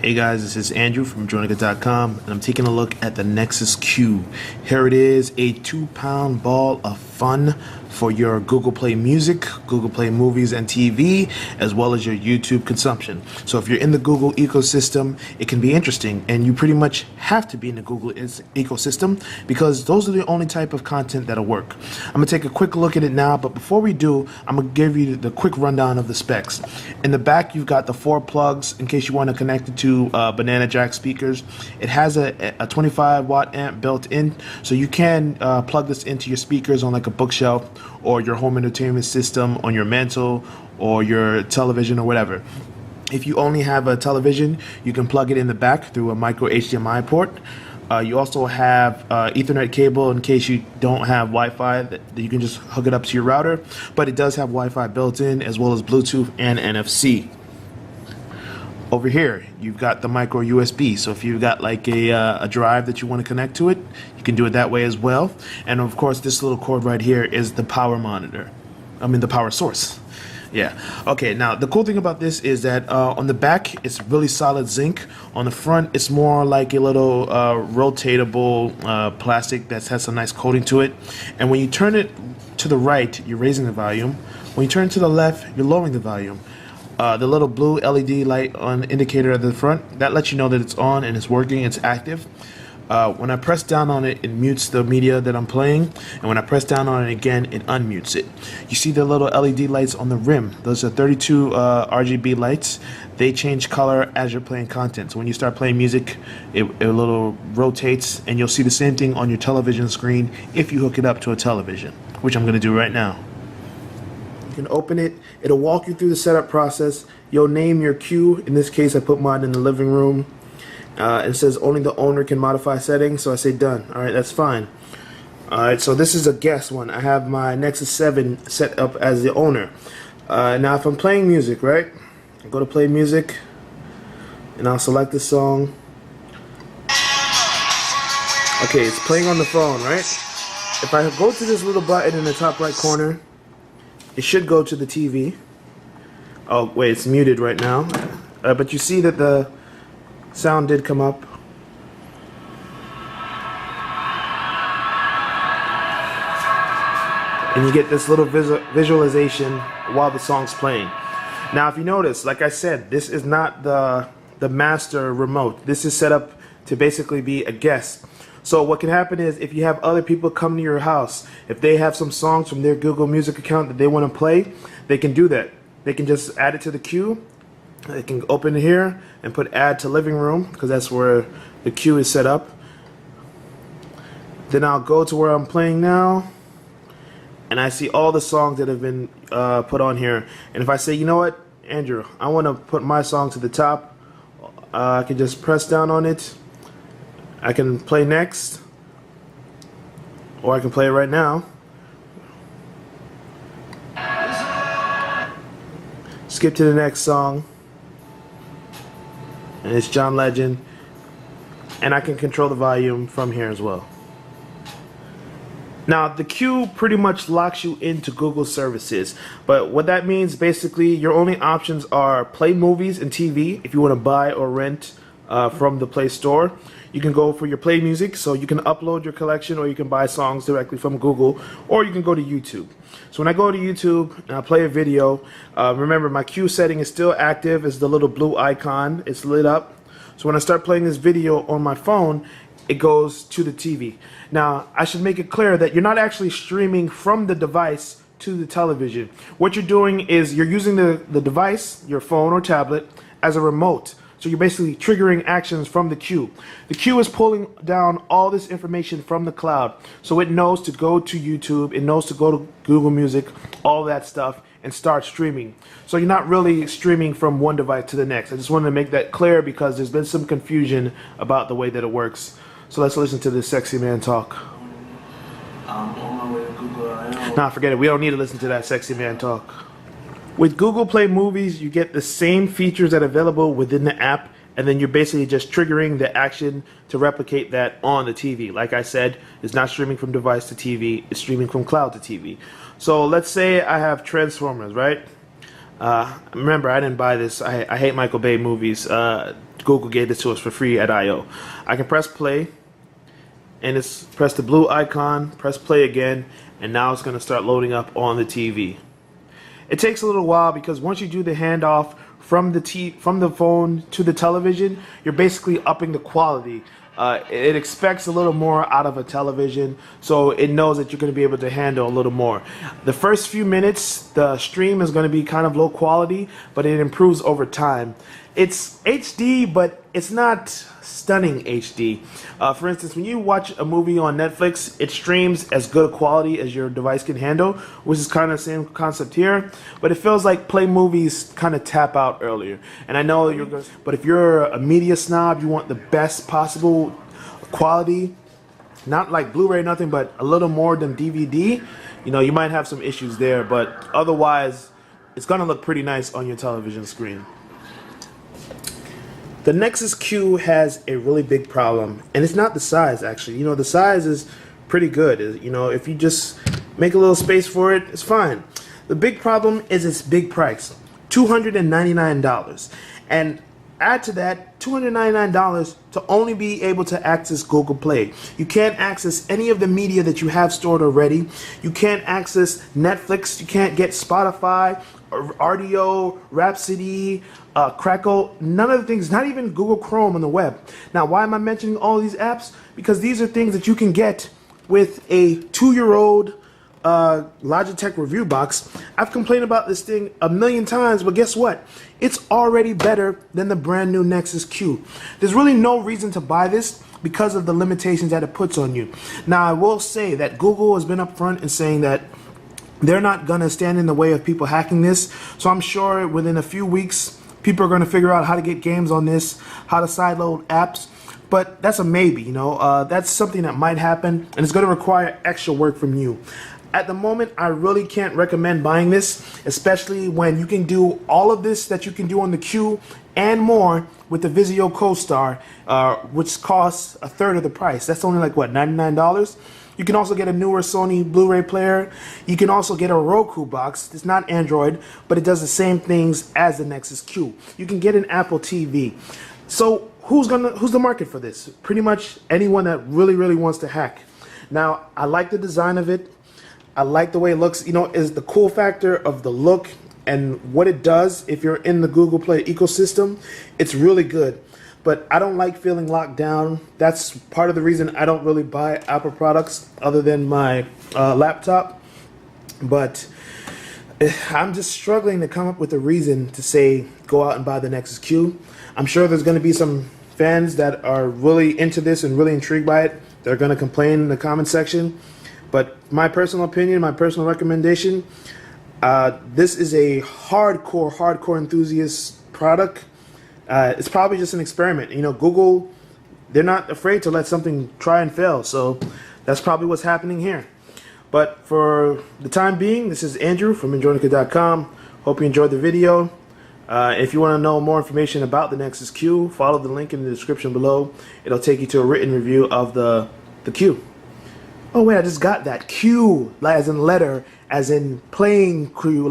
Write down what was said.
Hey guys, this is Andrew from Joinica.com, and I'm taking a look at the Nexus Q. Here it is, a 2-pound ball of fun for your Google Play Music, Google Play Movies and TV, as well as your YouTube consumption. So if you're in the Google ecosystem, it can be interesting, and you pretty much have to be in the Google ecosystem because those are the only type of content that'll work. I'm going to take a quick look at it now, but before we do, I'm going to give you the quick rundown of the specs. In the back, you've got the 4 plugs in case you want to connect it to banana jack speakers. It has a 25-watt amp built in, so you can plug this into your speakers on like a bookshelf or your home entertainment system on your mantle or your television or whatever. If you only have a television, you can plug it in the back through a micro HDMI port. You also have Ethernet cable in case you don't have Wi-Fi, that you can just hook it up to your router, but it does have Wi-Fi built in as well as Bluetooth and NFC. Over here, you've got the micro USB, so if you've got like a drive that you want to connect to it, you can do it that way as well. And of course, this little cord right here is the power monitor. The power source. Yeah. Okay, now the cool thing about this is that on the back, it's really solid zinc. On the front, it's more like a little rotatable plastic that has some nice coating to it. And when you turn it to the right, you're raising the volume. When you turn it to the left, you're lowering the volume. The little blue LED light on indicator at the front, that lets you know that it's on and it's working, it's active. When I press down on it, it mutes the media that I'm playing, and when I press down on it again, it unmutes it. You see the little LED lights on the rim. Those are 32 RGB lights. They change color as you're playing content. So when you start playing music, it a little rotates, and you'll see the same thing on your television screen if you hook it up to a television, which I'm going to do right now. You can open it. It'll walk you through the setup process. You'll name your cue. In this case, I put mine in the living room. It says only the owner can modify settings, so I say done. Alright, that's fine. Alright, so this is a guest one. I have my Nexus 7 set up as the owner. Now if I'm playing music, right? I go to play music, and I'll select the song. Okay, it's playing on the phone, right? If I go to this little button in the top right corner, it should go to the TV. Oh wait, it's muted right now. But you see that the sound did come up. And you get this little visualization while the song's playing. Now if you notice, like I said, this is not the master remote. This is set up to basically be a guest. So what can happen is if you have other people come to your house, if they have some songs from their Google Music account that they want to play, they can do that. They can just add it to the queue. They can open it here and put add to living room because that's where the queue is set up. Then I'll go to where I'm playing now, and I see all the songs that have been put on here. And if I say, you know what, Andrew, I want to put my song to the top, I can just press down on it. I can play next, or I can play it right now. Skip to the next song, and it's John Legend, and I can control the volume from here as well. Now the queue pretty much locks you into Google services, but what that means basically your only options are play movies and TV if you want to buy or rent from the Play Store. You can go for your play music, so you can upload your collection, or you can buy songs directly from Google, or you can go to YouTube. So when I go to YouTube and I play a video, remember my queue setting is still active. It's the little blue icon. It's lit up. So when I start playing this video on my phone, it goes to the TV. Now I should make it clear that you're not actually streaming from the device to the television. What you're doing is you're using the device, your phone or tablet, as a remote. So you're basically triggering actions from the queue. The queue is pulling down all this information from the cloud. So it knows to go to YouTube, it knows to go to Google Music, all that stuff, and start streaming. So you're not really streaming from one device to the next. I just wanted to make that clear because there's been some confusion about the way that it works. So let's listen to this sexy man talk. Nah, forget it. We don't need to listen to that sexy man talk. With Google Play Movies, you get the same features that are available within the app, and then you're basically just triggering the action to replicate that on the TV. Like I said, it's not streaming from device to TV, it's streaming from cloud to TV. So let's say I have Transformers, right? Remember, I didn't buy this. I hate Michael Bay movies. Google gave this to us for free at I/O. I can press play, and it's press the blue icon, press play again, and now it's going to start loading up on the TV. It takes a little while because once you do the handoff from the phone to the television, you're basically upping the quality. It expects a little more out of a television, so it knows that you're going to be able to handle a little more. The first few minutes, the stream is going to be kind of low quality, but it improves over time. It's HD, but it's not stunning HD. For instance, when you watch a movie on Netflix, it streams as good a quality as your device can handle, which is kind of the same concept here, but it feels like Play Movies kind of tap out earlier. And I know you're going, but if you're a media snob, you want the best possible quality, not like Blu-ray, nothing, but a little more than DVD, you know, you might have some issues there, but otherwise, it's going to look pretty nice on your television screen. The Nexus Q has a really big problem, and it's not the size, actually. You know, the size is pretty good. You know, if you just make a little space for it, it's fine. The big problem is its big price, $299. And add to that, $299 to only be able to access Google Play. You can't access any of the media that you have stored already. You can't access Netflix. You can't get Spotify, RDO, Rhapsody, Crackle, none of the things, not even Google Chrome on the web. Now, why am I mentioning all these apps? Because these are things that you can get with a 2-year-old Logitech review box. I've complained about this thing a million times, but guess what? It's already better than the brand new Nexus Q. There's really no reason to buy this because of the limitations that it puts on you. Now, I will say that Google has been upfront in saying that they're not going to stand in the way of people hacking this, so I'm sure within a few weeks, people are going to figure out how to get games on this, how to sideload apps, but that's a maybe, you know. That's something that might happen, and it's going to require extra work from you. At the moment, I really can't recommend buying this, especially when you can do all of this that you can do on the Q and more with the Vizio Co-Star, which costs a third of the price. That's only like, what, $99? You can also get a newer Sony Blu-ray player. You can also get a Roku box. It's not Android, but it does the same things as the Nexus Q. You can get an Apple TV. So who's the market for this? Pretty much anyone that really wants to hack. Now, I like the design of it. I like the way it looks. You know, is the cool factor of the look and what it does if you're in the Google Play ecosystem. It's really good. But I don't like feeling locked down. That's part of the reason I don't really buy Apple products other than my laptop. But I'm just struggling to come up with a reason to say go out and buy the Nexus Q. I'm sure there's going to be some fans that are really into this and really intrigued by it. They're going to complain in the comment section. But my personal opinion, my personal recommendation, this is a hardcore enthusiast product. It's probably just an experiment. You know, Google, they're not afraid to let something try and fail. So that's probably what's happening here. But for the time being, this is Andrew from Enjoynica.com. Hope you enjoyed the video. If you want to know more information about the Nexus Q, follow the link in the description below. It'll take you to a written review of the Q. Oh wait, I just got that. Q, as in letter, as in playing Q.